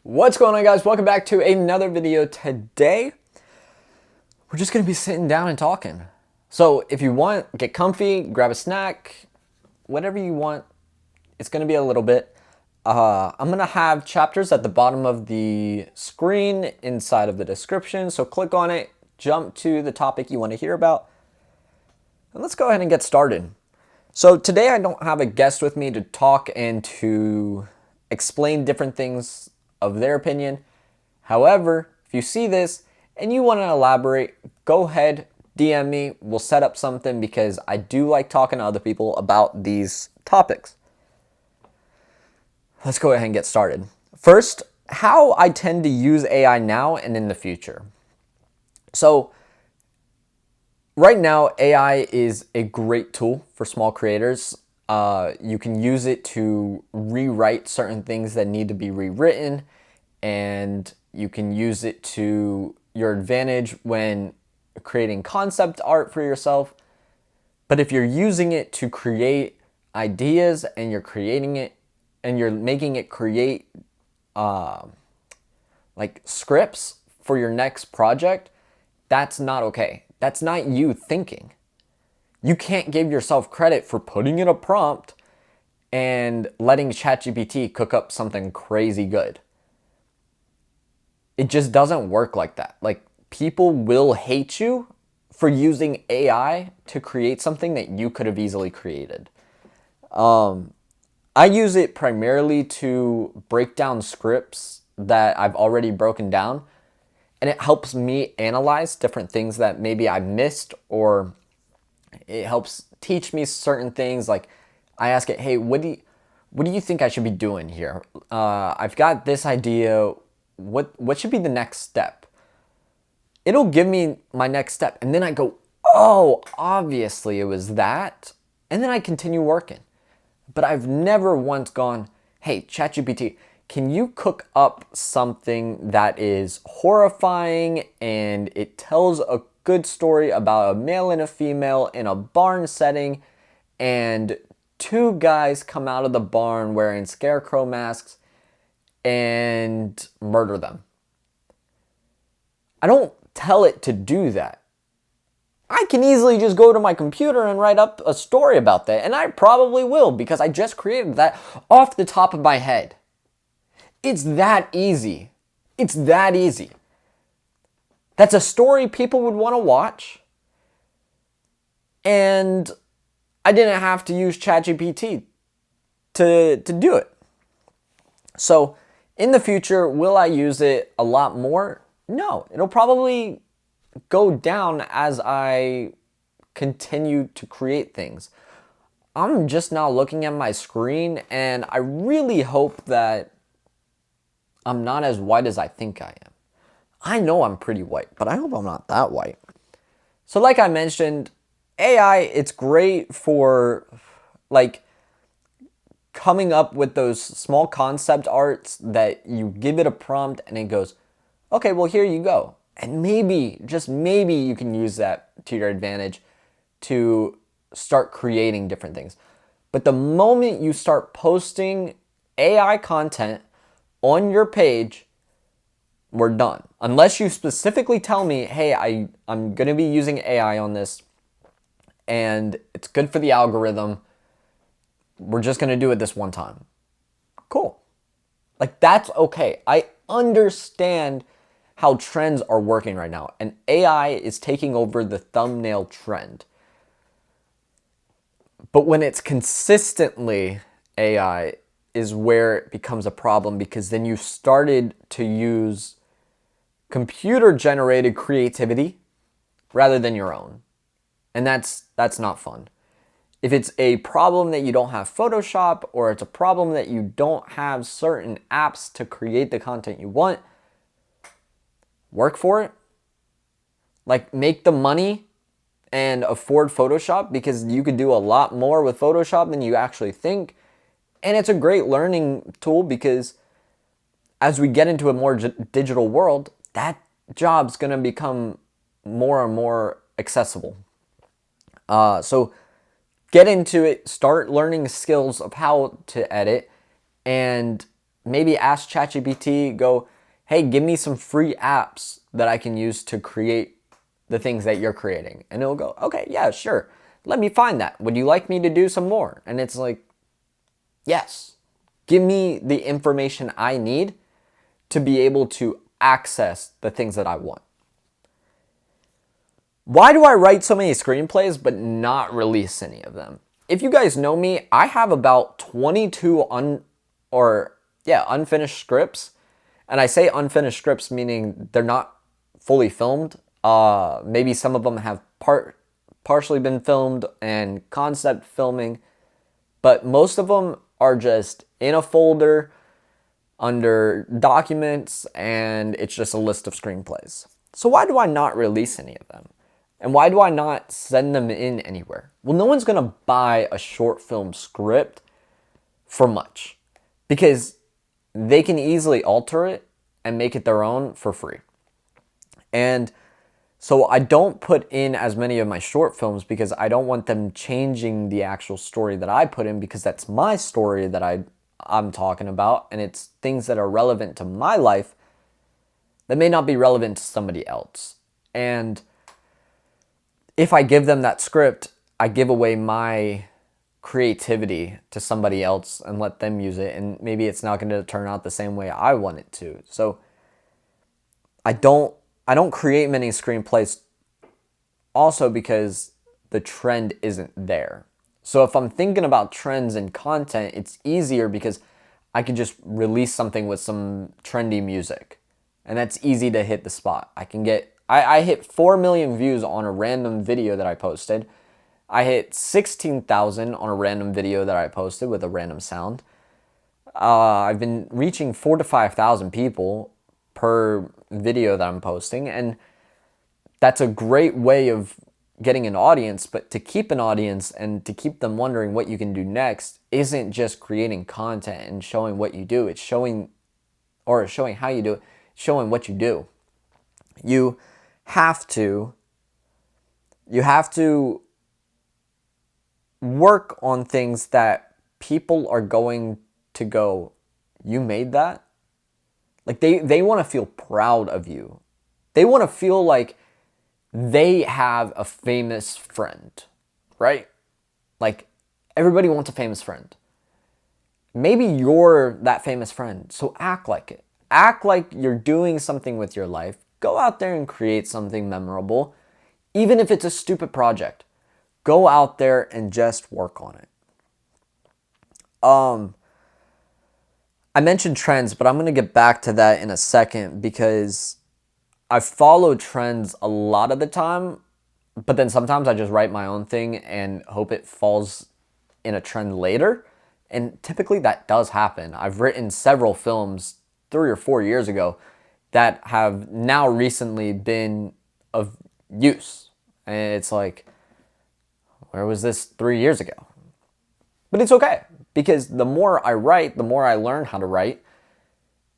What's going on, guys? Welcome back to another video. Today we're just gonna be sitting down and talking. So if you want, get comfy, grab a snack, whatever you want. It's gonna be a little bit. I'm gonna have chapters at the bottom of the screen inside of the description, so click on it, jump to the topic you want to hear about, and let's go ahead and get started. So today I don't have a guest with me to talk and to explain different things of their opinion. However, if you see this and you want to elaborate, go ahead, DM me. We'll set up something because I do like talking to other people about these topics. Let's go ahead and get started. First, how I tend to use AI now and in the future. So right now, AI is a great tool for small creators. You can use it to rewrite certain things that need to be rewritten, and you can use it to your advantage when creating concept art for yourself. But if you're using it to create ideas and you're creating it and you're making it create like scripts for your next project, that's not okay. That's not you thinking. You can't give yourself credit for putting in a prompt and letting ChatGPT cook up something crazy good. It just doesn't work like that. Like, people will hate you for using AI to create something that you could have easily created. I use it primarily to break down scripts that I've already broken down, and it helps me analyze different things that maybe I missed, or it helps teach me certain things. Like, I ask it, hey, what do you think I should be doing here? I've got this idea. What should be the next step? It'll give me my next step, and then I go, oh, obviously it was that, and then I continue working. But I've never once gone, hey, ChatGPT, can you cook up something that is horrifying and it tells a good story about a male and a female in a barn setting, and two guys come out of the barn wearing scarecrow masks and murder them? I don't tell it to do that. I can easily just go to my computer and write up a story about that, and I probably will because I just created that off the top of my head. It's that easy. It's that easy. That's a story people would want to watch, and I didn't have to use ChatGPT to do it. So in the future, will I use it a lot more? No, it'll probably go down as I continue to create things. I'm just now looking at my screen, and I really hope that I'm not as white as I think I am. I know I'm pretty white, but I hope I'm not that white. So like I mentioned, AI, it's great for like coming up with those small concept arts that you give it a prompt and it goes, okay, well, here you go. And maybe, just maybe, you can use that to your advantage to start creating different things. But the moment you start posting AI content on your page, we're done. Unless you specifically tell me, hey, I'm going to be using AI on this and it's good for the algorithm, we're just going to do it this one time. Cool. Like, that's okay. I understand how trends are working right now, and AI is taking over the thumbnail trend. But when it's consistently AI is where it becomes a problem, because then you started to use computer-generated creativity rather than your own. And that's not fun. If it's a problem that you don't have Photoshop, or it's a problem that you don't have certain apps to create the content you want, work for it. Like, make the money and afford Photoshop, because you could do a lot more with Photoshop than you actually think. And it's a great learning tool, because as we get into a more digital world, that job's going to become more and more accessible. So get into it, start learning skills of how to edit, and maybe ask ChatGPT, go, hey, give me some free apps that I can use to create the things that you're creating. And it'll go, okay, yeah, sure. Let me find that. Would you like me to do some more? And it's like, yes. Give me the information I need to be able to access the things that I want. Why do I write so many screenplays but not release any of them? If you guys know me, I have about 22 unfinished scripts. And I say unfinished scripts meaning they're not fully filmed. Maybe some of them have partially been filmed and concept filming, but most of them are just in a folder under documents, and it's just a list of screenplays. So why do I not release any of them? And why do I not send them in anywhere? Well, no one's gonna buy a short film script for much, because they can easily alter it and make it their own for free. And so I don't put in as many of my short films because I don't want them changing the actual story that I put in, because that's my story that I'm talking about, and it's things that are relevant to my life that may not be relevant to somebody else. And if I give them that script, I give away my creativity to somebody else and let them use it, and maybe it's not going to turn out the same way I want it to. So I don't create many screenplays also because the trend isn't there. So if I'm thinking about trends in content, it's easier because I can just release something with some trendy music, and that's easy to hit the spot. I hit 4 million views on a random video that I posted. I hit 16,000 on a random video that I posted with a random sound. I've been reaching 4,000 to 5,000 people per video that I'm posting, and that's a great way of getting an audience. But to keep an audience and to keep them wondering what you can do next isn't just creating content and showing what you do. It's showing how you do it, showing what you do. You have to work on things that people are going to go, you made that? Like they want to feel proud of you. They want to feel like they have a famous friend, right? Like everybody wants a famous friend. Maybe you're that famous friend, so act like it. Act like you're doing something with your life. Go out there and create something memorable, even if it's a stupid project. Go out there and just work on it. I mentioned trends, but I'm going to get back to that in a second, because I follow trends a lot of the time, but then sometimes I just write my own thing and hope it falls in a trend later. And typically that does happen. I've written several films 3 or 4 years ago that have now recently been of use. And it's like, where was this 3 years ago? But it's okay, because the more I write, the more I learn how to write.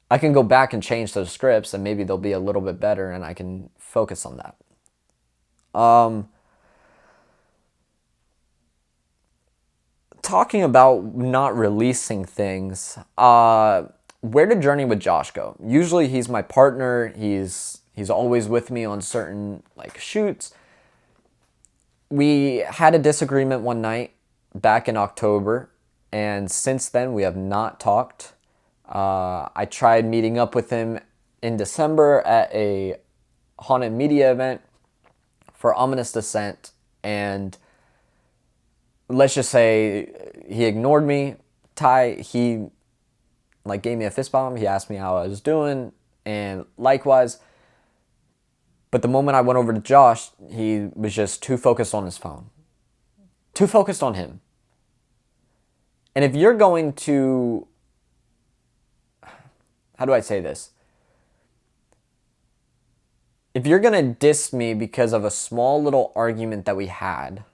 I can go back and change those scripts, and maybe they'll be a little bit better, and I can focus on that. Talking about not releasing things, where did Journey with Josh go? Usually he's my partner. He's always with me on certain shoots. We had a disagreement one night back in October, and since then we have not talked. I tried meeting up with him in December at a haunted media event for Ominous Descent, and let's just say he ignored me. He gave me a fist bump. He asked me how I was doing, and likewise. But the moment I went over to Josh, he was just too focused on his phone. Too focused on him. And if you're going to... How do I say this? If you're going to diss me because of a small little argument that we had,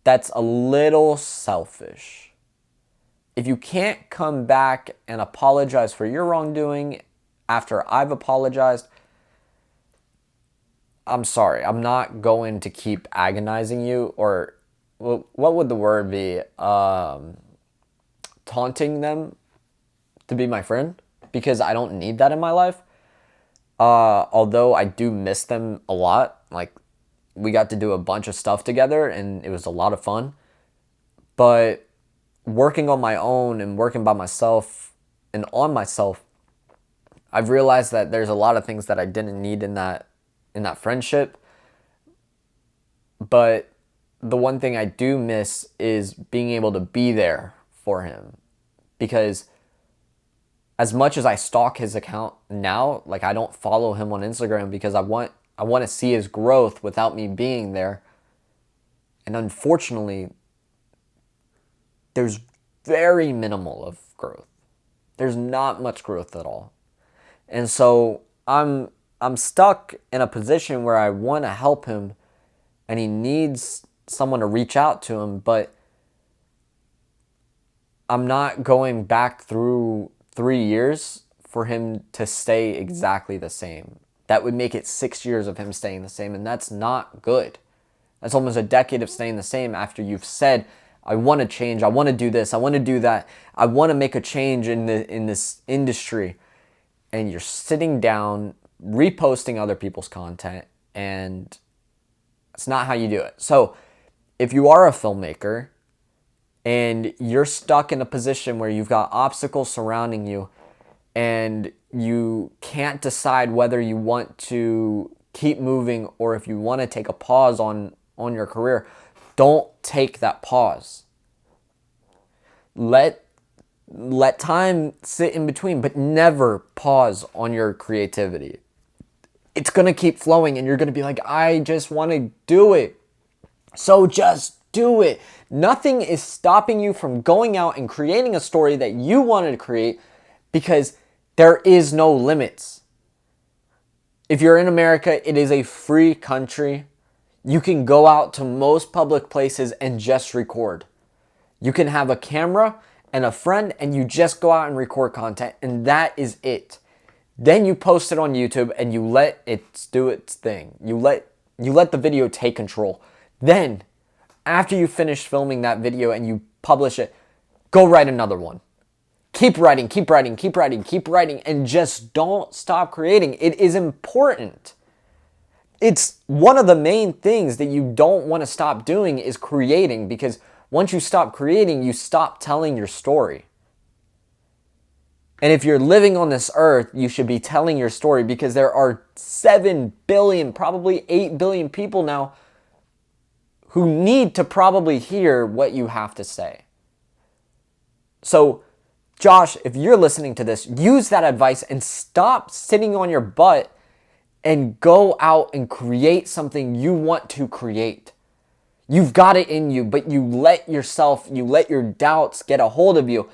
that's a little selfish. If you can't come back and apologize for your wrongdoing after I've apologized, I'm sorry. I'm not going to keep agonizing you, or what would the word be? taunting them to be my friend because I don't need that in my life. Although I do miss them a lot. Like, we got to do a bunch of stuff together and it was a lot of fun. But working on my own and working by myself and on myself, I've realized that there's a lot of things that I didn't need in that friendship. But the one thing I do miss is being able to be there for him. Because as much as I stalk his account now, like, I don't follow him on Instagram because I want to see his growth without me being there. And unfortunately, there's very minimal of growth. There's not much growth at all. And so I'm stuck in a position where I want to help him and he needs someone to reach out to him, but I'm not going back through 3 years for him to stay exactly the same. That would make it 6 years of him staying the same, and that's not good. That's almost a decade of staying the same after you've said, I want to change, I want to do this, I want to do that, I want to make a change in this industry. And you're sitting down, reposting other people's content, and it's not how you do it. So if you are a filmmaker and you're stuck in a position where you've got obstacles surrounding you and you can't decide whether you want to keep moving or if you want to take a pause on your career, don't take that pause. Let time sit in between, but never pause on your creativity. It's going to keep flowing and you're going to be like, I just want to do it. So just do it. Nothing is stopping you from going out and creating a story that you wanted to create because there is no limits. If you're in America, it is a free country. You can go out to most public places and just record. You can have a camera and a friend and you just go out and record content and that is it. Then you post it on YouTube and you let it do its thing. You let the video take control. Then, after you finish filming that video and you publish it, go write another one. Keep writing, keep writing, keep writing, keep writing, and just don't stop creating. It is important. It's one of the main things that you don't want to stop doing is creating, because once you stop creating, you stop telling your story. And if you're living on this earth, you should be telling your story, because there are 7 billion, probably 8 billion people now who need to probably hear what you have to say. So, Josh, if you're listening to this, use that advice and stop sitting on your butt and go out and create something you want to create. You've got it in you, but you let your doubts get a hold of you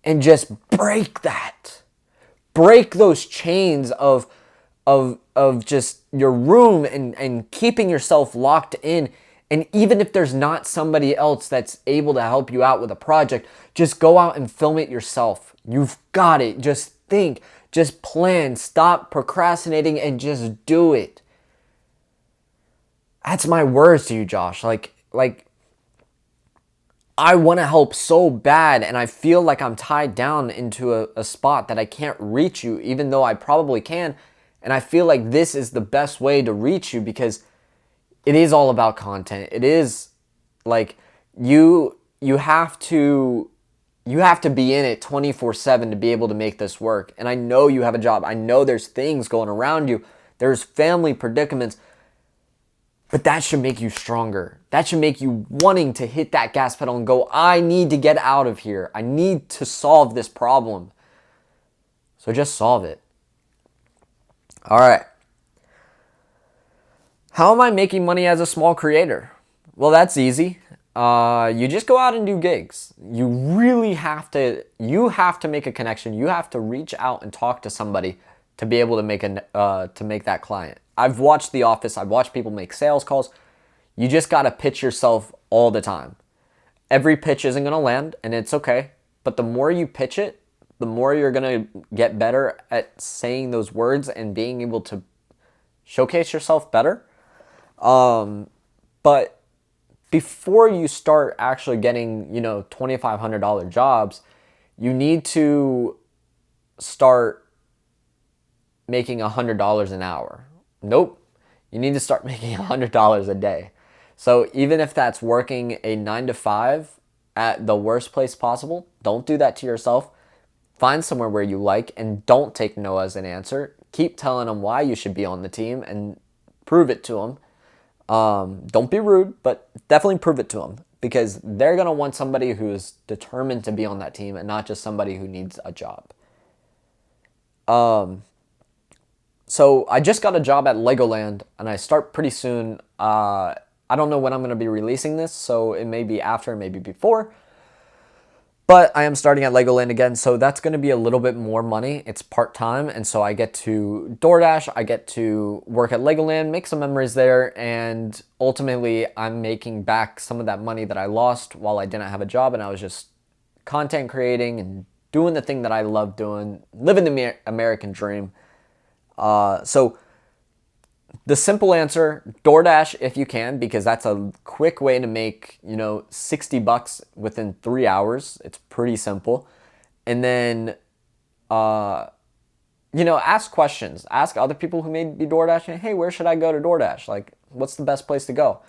and just break that. Break those chains of just your room and keeping yourself locked in. And even if there's not somebody else that's able to help you out with a project, just go out and film it yourself. You've got it. Just think, just plan, stop procrastinating and just do it. That's my words to you, Josh. Like I want to help so bad, and I feel like I'm tied down into a spot that I can't reach you, even though I probably can. And I feel like this is the best way to reach you, because it is all about content. It is like you have to be in it 24/7 to be able to make this work. And I know you have a job. I know there's things going around you. There's family predicaments. But that should make you stronger. That should make you wanting to hit that gas pedal and go, I need to get out of here. I need to solve this problem. So just solve it. All right. How am I making money as a small creator? Well, that's easy. You just go out and do gigs. You really have to make a connection. You have to reach out and talk to somebody to be able to make that client. I've watched The Office. I've watched people make sales calls. You just got to pitch yourself all the time. Every pitch isn't going to land, and it's okay. But the more you pitch it, the more you're going to get better at saying those words and being able to showcase yourself better. But before you start actually getting, $2,500 jobs, you need to start making $100 an hour. Nope. You need to start making $100 a day. So even if that's working a 9 to 5 at the worst place possible, don't do that to yourself. Find somewhere where you like, and don't take no as an answer. Keep telling them why you should be on the team and prove it to them. Don't be rude, but definitely prove it to them, because they're going to want somebody who's determined to be on that team and not just somebody who needs a job. So I just got a job at Legoland, and I start pretty soon. I don't know when I'm going to be releasing this, so it may be after, maybe before. But I am starting at Legoland again, so that's going to be a little bit more money. It's part-time, and so I get to DoorDash, I get to work at Legoland, make some memories there, and ultimately I'm making back some of that money that I lost while I didn't have a job, and I was just content creating and doing the thing that I love doing, living the American dream. So the simple answer, DoorDash if you can, because that's a quick way to make, $60 within 3 hours. It's pretty simple. And then, ask questions. Ask other people who may be DoorDashing, hey, where should I go to DoorDash? Like, what's the best place to go?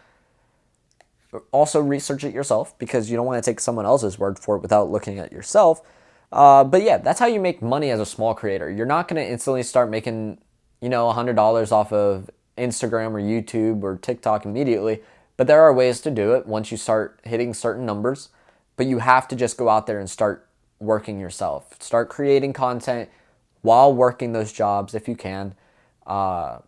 Also research it yourself, because you don't want to take someone else's word for it without looking at yourself. But yeah, that's how you make money as a small creator. You're not going to instantly start making, $100 off of Instagram or YouTube or TikTok immediately, but there are ways to do it once you start hitting certain numbers. But you have to just go out there and start working yourself. Start creating content while working those jobs if you can, and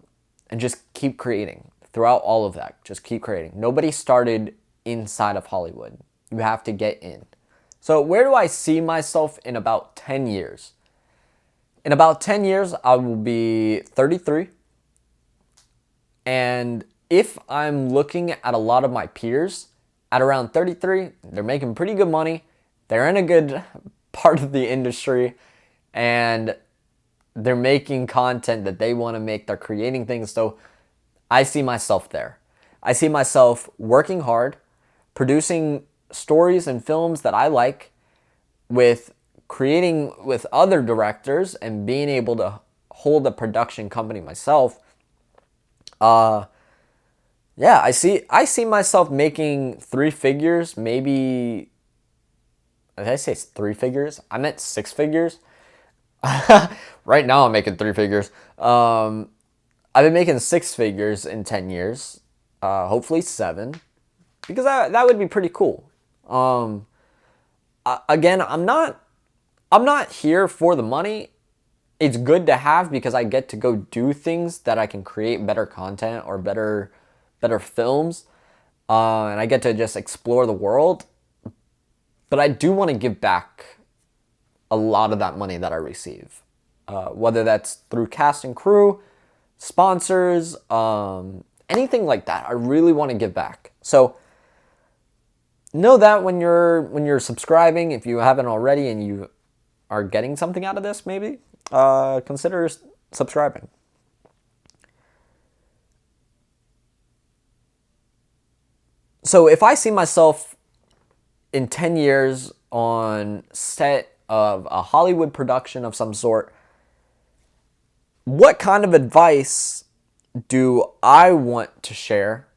just keep creating throughout all of that. Just keep creating. Nobody started inside of Hollywood. You have to get in. So where do I see myself in about 10 years? In about 10 years, I will be 33. And if I'm looking at a lot of my peers at around 33, they're making pretty good money. They're in a good part of the industry, and they're making content that they want to make. They're creating things. So I see myself there. I see myself working hard, producing stories and films that I like, with creating with other directors and being able to hold a production company myself. Yeah, I see myself making 3 figures, maybe. Did I say 3 figures? I meant 6 figures. Right now I'm making 3 figures. I've been making 6 figures in 10 years. Hopefully 7, because that would be pretty cool. Again, I'm not here for the money. It's good to have, because I get to go do things that I can create better content or better films, and I get to just explore the world. But I do want to give back a lot of that money that I receive, whether that's through cast and crew, sponsors, anything like that. I really want to give back. So know that when you're subscribing, if you haven't already and you are getting something out of this, maybe consider subscribing. So if I see myself in 10 years on set of a Hollywood production of some sort, what kind of advice do I want to share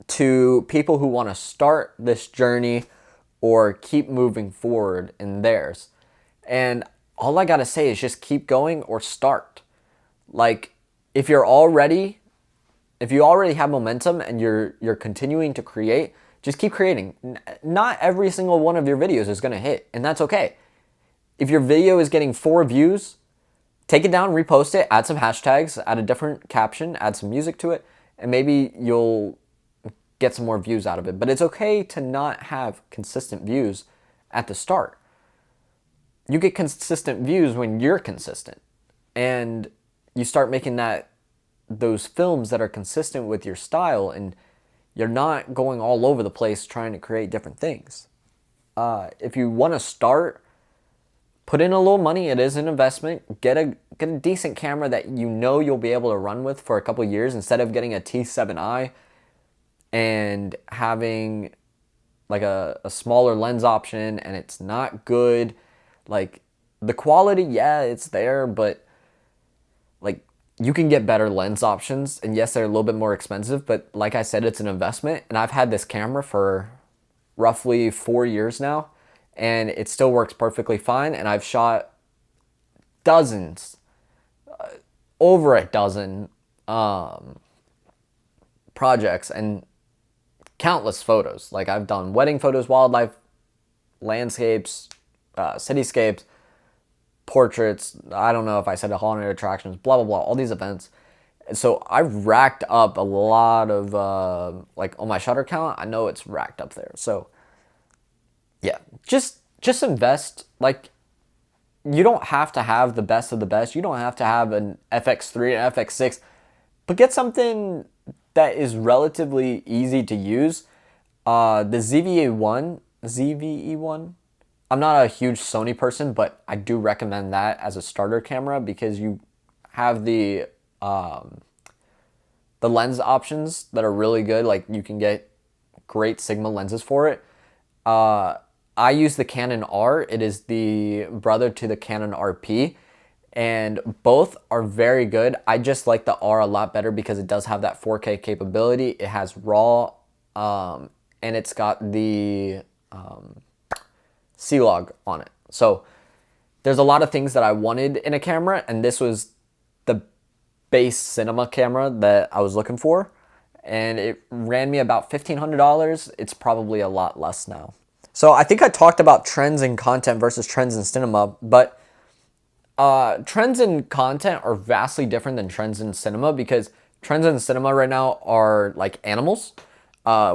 to people who want to start this journey or keep moving forward in theirs? And all I gotta say is just keep going or start. Like, if you already have momentum and you're continuing to create, just keep creating. Not every single one of your videos is gonna hit, and that's okay. If your video is getting 4 views, take it down, repost it, add some hashtags, add a different caption, add some music to it, and maybe you'll get some more views out of it. But it's okay to not have consistent views at the start. You get consistent views when you're consistent, and you start making those films that are consistent with your style, and you're not going all over the place trying to create different things. If you want to start, put in a little money. It is an investment. Get a decent camera that you'll be able to run with for a couple years, instead of getting a T7i and having like a smaller lens option and it's not good. Like the quality, yeah, it's there, but like you can get better lens options, and yes, they're a little bit more expensive, but like I said, it's an investment, and I've had this camera for roughly 4 years now, and it still works perfectly fine, and I've shot dozens, over a dozen projects and countless photos. Like I've done wedding photos, wildlife, landscapes, cityscapes, portraits. I don't know if I said haunted attractions, blah, blah, blah, all these events. So I've racked up a lot of, like on my shutter count, I know it's racked up there. So yeah, just invest. Like you don't have to have the best of the best. You don't have to have an FX3, an FX6, but get something that is relatively easy to use. The ZVE1, I'm not a huge Sony person, but I do recommend that as a starter camera because you have the lens options that are really good. Like you can get great Sigma lenses for it. I use the Canon R. It is the brother to the Canon RP, and both are very good. I just like the R a lot better because it does have that 4K capability. It has RAW, and it's got the C-Log on it. So there's a lot of things that I wanted in a camera, and this was the base cinema camera that I was looking for, and it ran me about $1,500. It's probably a lot less now. So I think I talked about trends in content versus trends in cinema, but trends in content are vastly different than trends in cinema because trends in cinema right now are like animals.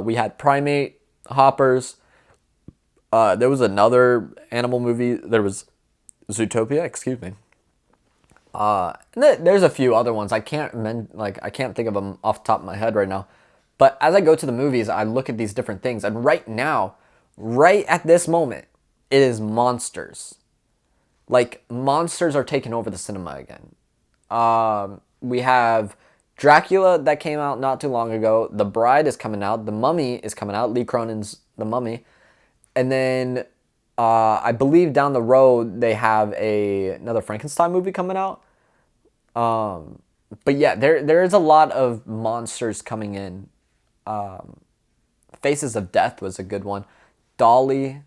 We had primate, hoppers. There was another animal movie. There was Zootopia, excuse me. There's a few other ones. I can't think of them off the top of my head right now. But as I go to the movies, I look at these different things. And right now, right at this moment, it is monsters. Like, monsters are taking over the cinema again. We have Dracula that came out not too long ago. The Bride is coming out. The Mummy is coming out. Lee Cronin's The Mummy. And then I believe down the road they have another Frankenstein movie coming out. But yeah, there is a lot of monsters coming in. Faces of Death was a good one. Dolly.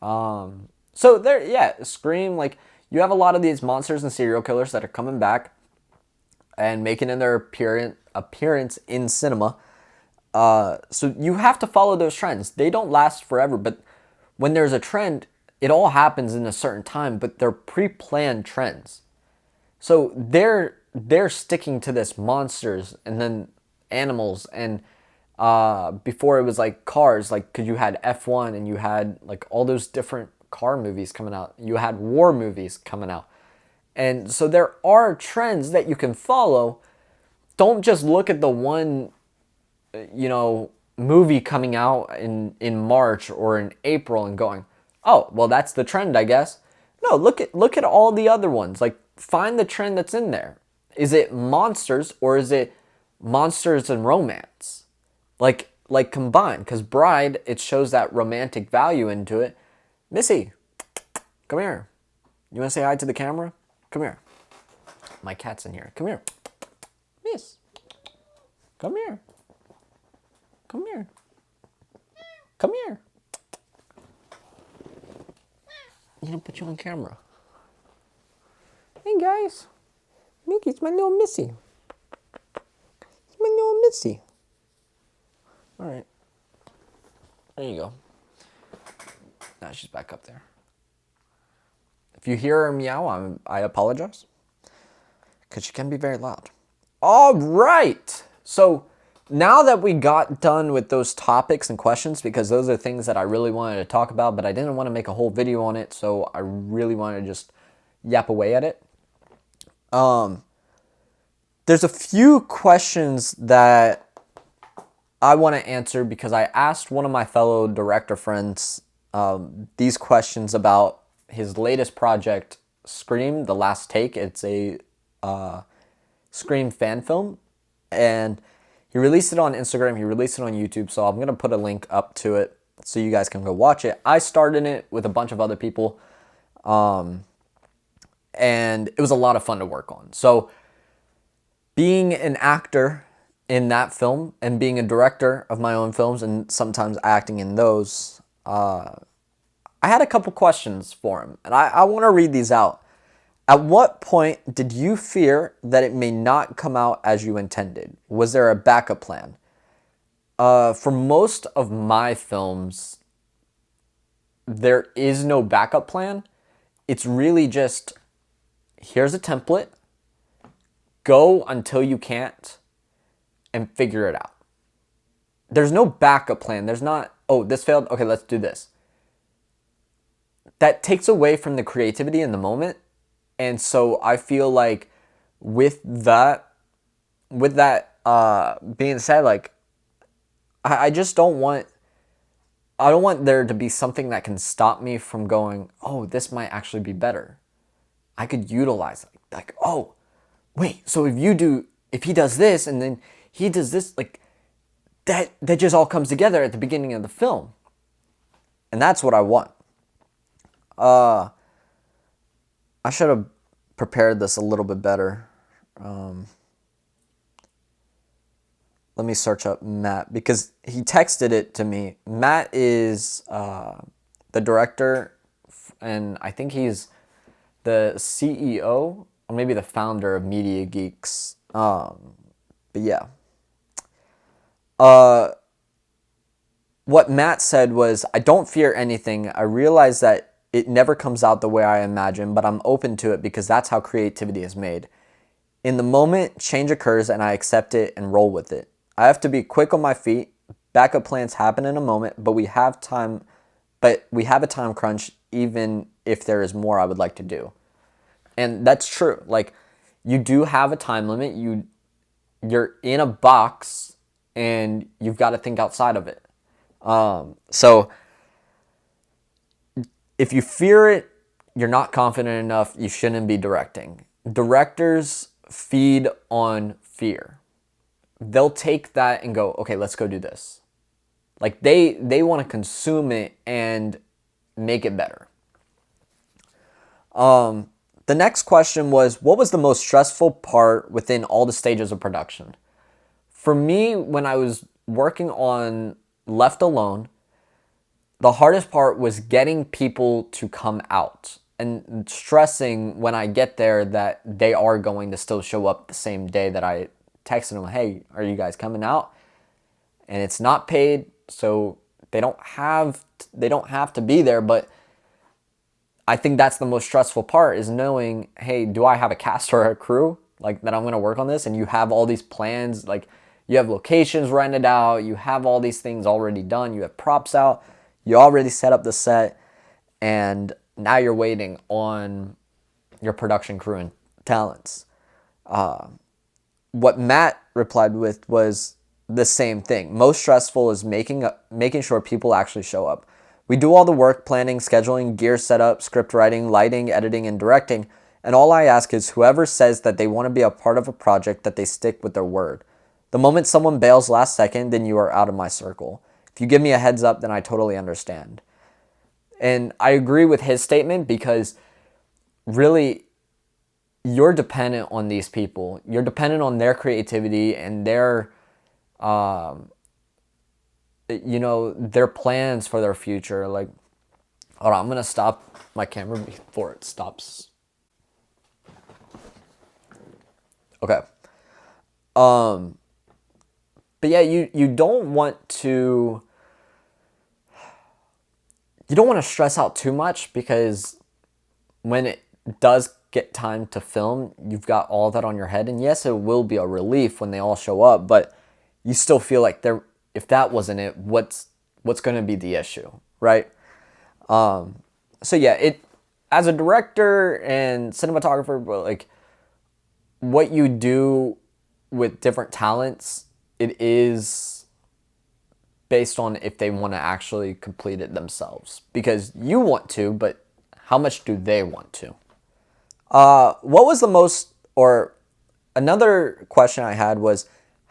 So there, yeah, Scream. Like you have a lot of these monsters and serial killers that are coming back and making in their appearance in cinema. So you have to follow those trends. They don't last forever, but when there's a trend, it all happens in a certain time, but they're pre-planned trends. So they're sticking to this monsters and then animals and before it was like cars, like because you had F1 and you had like all those different car movies coming out. You had war movies coming out. And so there are trends that you can follow. Don't just look at the one, movie coming out in March or in April and going, oh, well, that's the trend, I guess. No, look at all the other ones. Like, find the trend that's in there. Is it monsters or is it monsters and romance? Like combined. Because Bride, it shows that romantic value into it. Missy, come here. You want to say hi to the camera? Come here. My cat's in here. Come here. Miss. Come here. Come here. Come here. I'm gonna put you on camera. Hey guys. Mickey's my little Missy. It's my little Missy. Alright. There you go. Now she's back up there. If you hear her meow, I apologize. Because she can be very loud. Alright! So, now that we got done with those topics and questions, because those are things that I really wanted to talk about, but I didn't want to make a whole video on it, so I really wanted to just yap away at it. There's a few questions that I want to answer because I asked one of my fellow director friends these questions about his latest project, Scream, The Last Take. It's a Scream fan film, and He released it on Instagram. He released it on YouTube. So I'm going to put a link up to it so you guys can go watch it. I started it with a bunch of other people. And it was a lot of fun to work on. So being an actor in that film and being a director of my own films and sometimes acting in those, I had a couple questions for him. And I want to read these out. At what point did you fear that it may not come out as you intended? Was there a backup plan? For most of my films, there is no backup plan. It's really just, here's a template, go until you can't, and figure it out. There's no backup plan. There's not, oh, this failed, okay, let's do this. That takes away from the creativity in the moment. And so I feel like with that being said, like, I just don't want there to be something that can stop me from going, oh, this might actually be better. I could utilize it. Like, oh, wait, so if he does this and then he does this, like, that just all comes together at the beginning of the film. And that's what I want. I should have prepared this a little bit better. Let me search up Matt because he texted it to me. Matt is the director, and I think he's the CEO or maybe the founder of Media Geeks. But yeah. What Matt said was, I don't fear anything. I realize that it never comes out the way I imagine, but I'm open to it because that's how creativity is made. In the moment, change occurs and I accept it and roll with it. I have to be quick on my feet. Backup plans happen in a moment, but we have a time crunch even if there is more I would like to do. And that's true. Like, you do have a time limit. You're in a box and you've got to think outside of it. So if you fear it, you're not confident enough, you shouldn't be directing. Directors feed on fear. They'll take that and go, okay, let's go do this. Like, they want to consume it and make it better. The next question was, what was the most stressful part within all the stages of production? For me, when I was working on Left Alone, the hardest part was getting people to come out and stressing when I get there that they are going to still show up the same day that I texted them, hey, are you guys coming out? And it's not paid, so they don't have to be there, but I think that's the most stressful part, is knowing, hey, do I have a cast or a crew like that I'm going to work on this? And you have all these plans, like you have locations rented out, you have all these things already done, you have props out, you already set up the set, and now you're waiting on your production crew and talents. What Matt replied with was the same thing. Most stressful is making sure people actually show up. We do all the work, planning, scheduling, gear setup, script writing, lighting, editing, and directing, and all I ask is whoever says that they want to be a part of a project, that they stick with their word. The moment someone bails last second, then you are out of my circle. If you give me a heads up, then I totally understand. And I agree with his statement, because really, you're dependent on these people. You're dependent on their creativity and their, their plans for their future. Like, hold on, I'm going to stop my camera before it stops. Okay. But yeah, you don't want to stress out too much, because when it does get time to film, you've got all that on your head. And yes, it will be a relief when they all show up, but you still feel like if that wasn't it, what's going to be the issue, right? So yeah, as a director and cinematographer, but like what you do with different talents, it is based on if they want to actually complete it themselves, because you want to, but how much do they want to? What was the most, or another question I had was,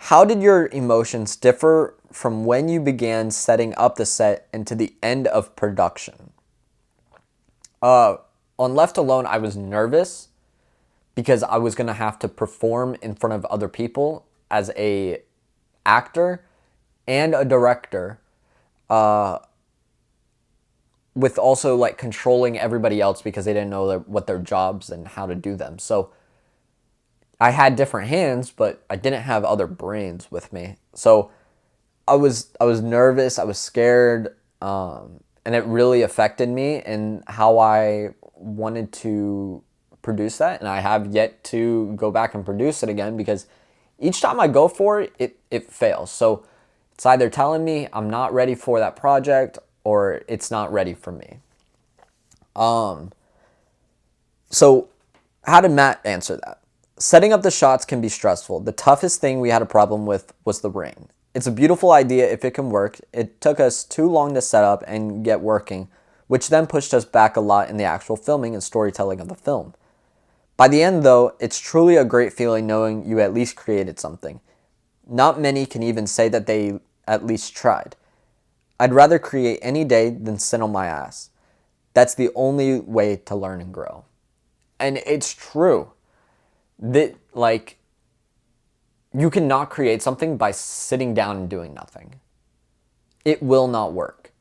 How did your emotions differ from when you began setting up the set and to the end of production? On Left Alone, I was nervous because I was going to have to perform in front of other people as a actor and a director, with also like controlling everybody else because they didn't know what their jobs and how to do them. So I had different hands, but I didn't have other brains with me. So I was nervous, I was scared, and it really affected me and how I wanted to produce that. And I have yet to go back and produce it again because each time I go for it, it fails. So it's either telling me I'm not ready for that project or it's not ready for me. So how did Matt answer that? Setting up the shots can be stressful. The toughest thing we had a problem with was the rain. It's a beautiful idea if it can work. It took us too long to set up and get working, which then pushed us back a lot in the actual filming and storytelling of the film. By the end, though, it's truly a great feeling knowing you at least created something. Not many can even say that they at least tried. I'd rather create any day than sit on my ass. That's the only way to learn and grow. And it's true that, like, you cannot create something by sitting down and doing nothing. It will not work.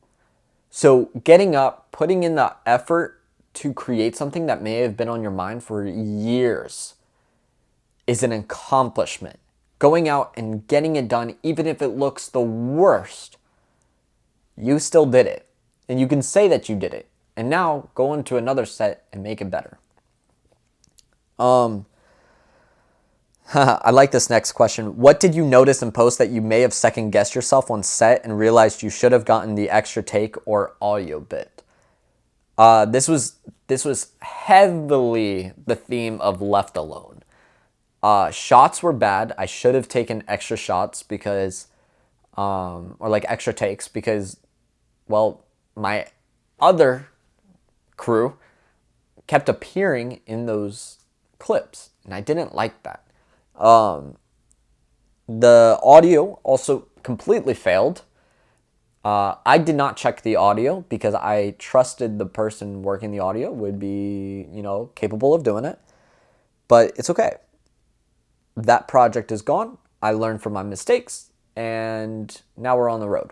So getting up, putting in the effort to create something that may have been on your mind for years is an accomplishment. Going out and getting it done, even if it looks the worst, you still did it. And you can say that you did it. And now go into another set and make it better. I like this next question. What did you notice in post that you may have second guessed yourself on set and realized you should have gotten the extra take or audio bit? This was heavily the theme of Left Alone. Shots were bad. I should have taken extra shots because, or like extra takes because, well, my other crew kept appearing in those clips, and I didn't like that. The audio also completely failed. I did not check the audio because I trusted the person working the audio would be, capable of doing it. But it's okay. That project is gone. I learned from my mistakes, and now we're on the road.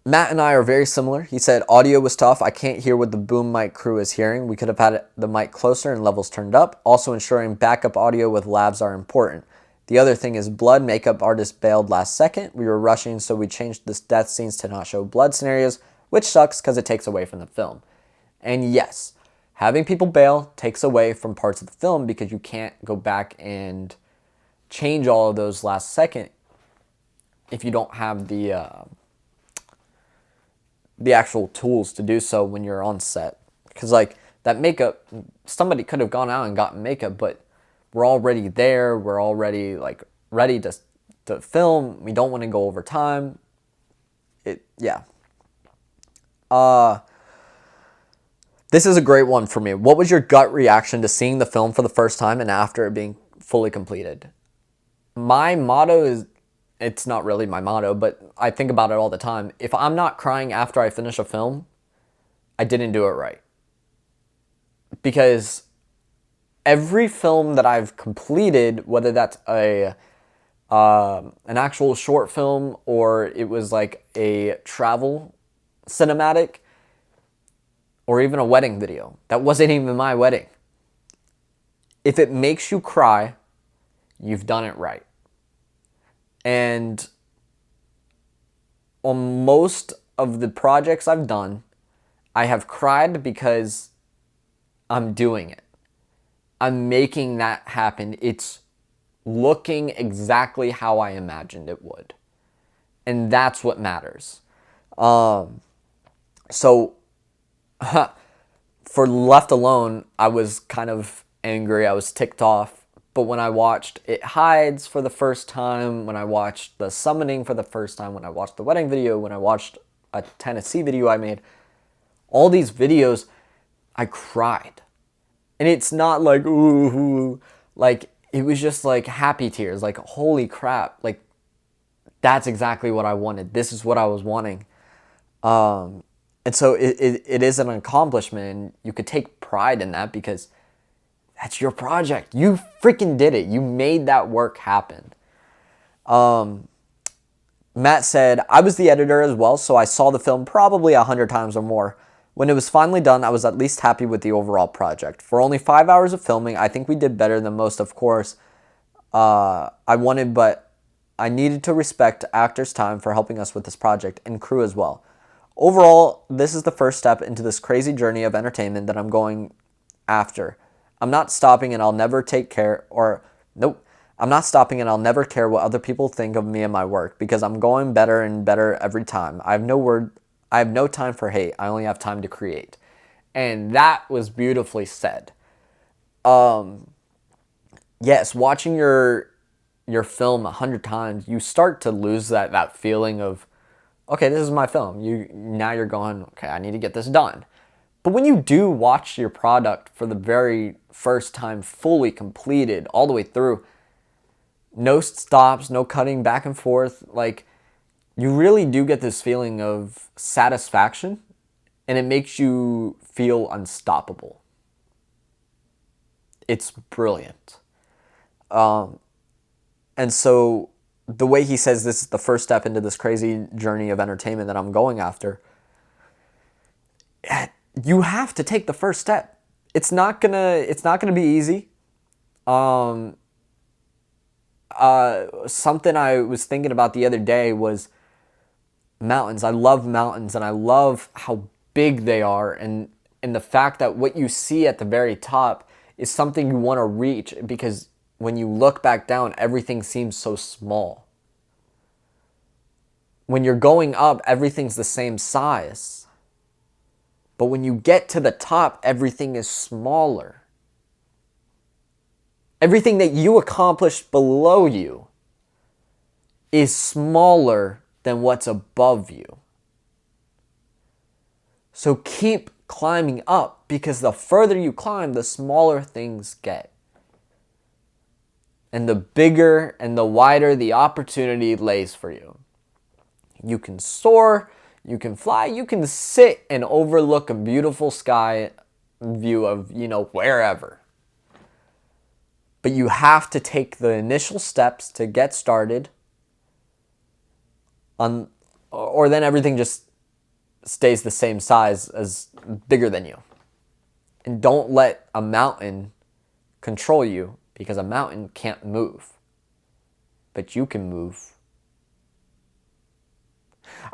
Matt and I are very similar. He said, audio was tough. I can't hear what the boom mic crew is hearing. We could have had the mic closer and levels turned up. Also ensuring backup audio with labs are important. The other thing is blood. Makeup artist bailed last second. We were rushing, so we changed the death scenes to not show blood scenarios, which sucks because it takes away from the film. And yes, having people bail takes away from parts of the film because you can't go back and change all of those last second if you don't have the actual tools to do so when you're on set. Because like that makeup, somebody could have gone out and gotten makeup, but we're already there. We're already like ready to film. We don't want to go over time. This is a great one for me. What was your gut reaction to seeing the film for the first time and after it being fully completed? My motto is, it's not really my motto, but I think about it all the time. If I'm not crying after I finish a film, I didn't do it right. Because every film that I've completed, whether that's an actual short film or it was like a travel cinematic or even a wedding video, that wasn't even my wedding. If it makes you cry, you've done it right. And on most of the projects I've done, I have cried because I'm doing it. I'm making that happen. It's looking exactly how I imagined it would. And that's what matters. So for Left Alone, I was kind of angry. I was ticked off. But when I watched It Hides for the first time, when I watched The Summoning for the first time, when I watched the wedding video, when I watched a Tennessee video I made, all these videos, I cried. And it's not like, ooh, Like, it was just like happy tears. Like, holy crap. Like, that's exactly what I wanted. This is what I was wanting. And so it is an accomplishment, and you could take pride in that because that's your project. You freaking did it. You made that work happen. Matt said, I was the editor as well, so I saw the film probably 100 times or more. When it was finally done, I was at least happy with the overall project. For only 5 hours of filming, I think we did better than most, of course. But I needed to respect actors' time for helping us with this project, and crew as well. Overall, this is the first step into this crazy journey of entertainment that I'm going after. I'm not stopping, and I'll never I'm not stopping, and I'll never care what other people think of me and my work, because I'm going better and better every time. I have no time for hate. I only have time to create. And that was beautifully said. Yes, watching your film 100 times, you start to lose that feeling of, okay, this is my film. Now you're going, okay, I need to get this done. But when you do watch your product for the very first time, fully completed, all the way through, no stops, no cutting back and forth, like, you really do get this feeling of satisfaction, and it makes you feel unstoppable. It's brilliant. And so the way he says this is the first step into this crazy journey of entertainment that I'm going after, you have to take the first step. It's not gonna be easy. Something I was thinking about the other day was mountains. I love mountains, and I love how big they are, and the fact that what you see at the very top is something you want to reach, because when you look back down, everything seems so small. When you're going up, everything's the same size. But when you get to the top, everything is smaller. Everything that you accomplished below you is smaller than what's above you. So keep climbing up, because the further you climb, the smaller things get. And the bigger and the wider the opportunity lays for you. You can soar, you can fly, you can sit and overlook a beautiful sky view of, wherever. But you have to take the initial steps to get started, or then everything just stays the same size as bigger than you. And don't let a mountain control you, because a mountain can't move. But you can move.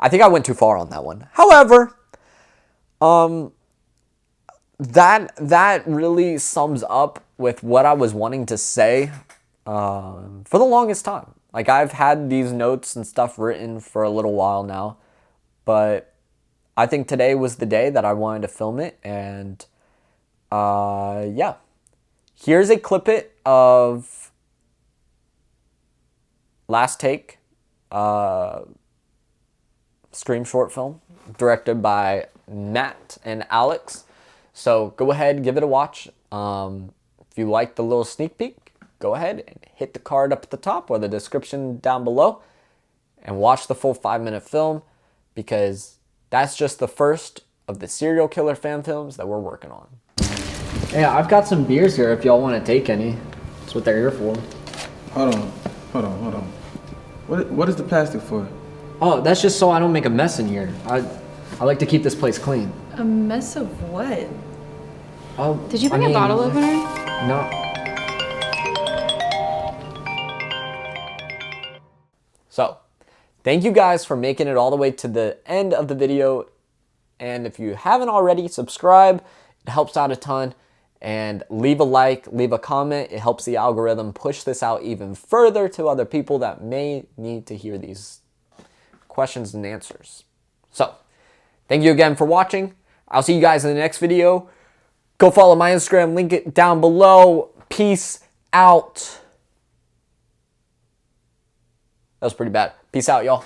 I think I went too far on that one. However, that really sums up with what I was wanting to say for the longest time. Like, I've had these notes and stuff written for a little while now, but I think today was the day that I wanted to film it, and yeah. Here's a clip of Last Take, Scream short film, directed by Matt and Alex. So go ahead, give it a watch. If you like the little sneak peek, go ahead and hit the card up at the top or the description down below and watch the full 5-minute film, because that's just the first of the serial killer fan films that we're working on. Yeah, I've got some beers here if y'all want to take any. That's what they're here for. Hold on. What is the plastic for? Oh, that's just so I don't make a mess in here. I like to keep this place clean. A mess of what? Oh, did you bring a bottle opener? No. So, thank you guys for making it all the way to the end of the video. And if you haven't already, subscribe. It helps out a ton. And leave a like, leave a comment. It helps the algorithm push this out even further to other people that may need to hear these questions and answers. So, thank you again for watching. I'll see you guys in the next video. Go follow my Instagram, link it down below. Peace out. That was pretty bad. Peace out, y'all.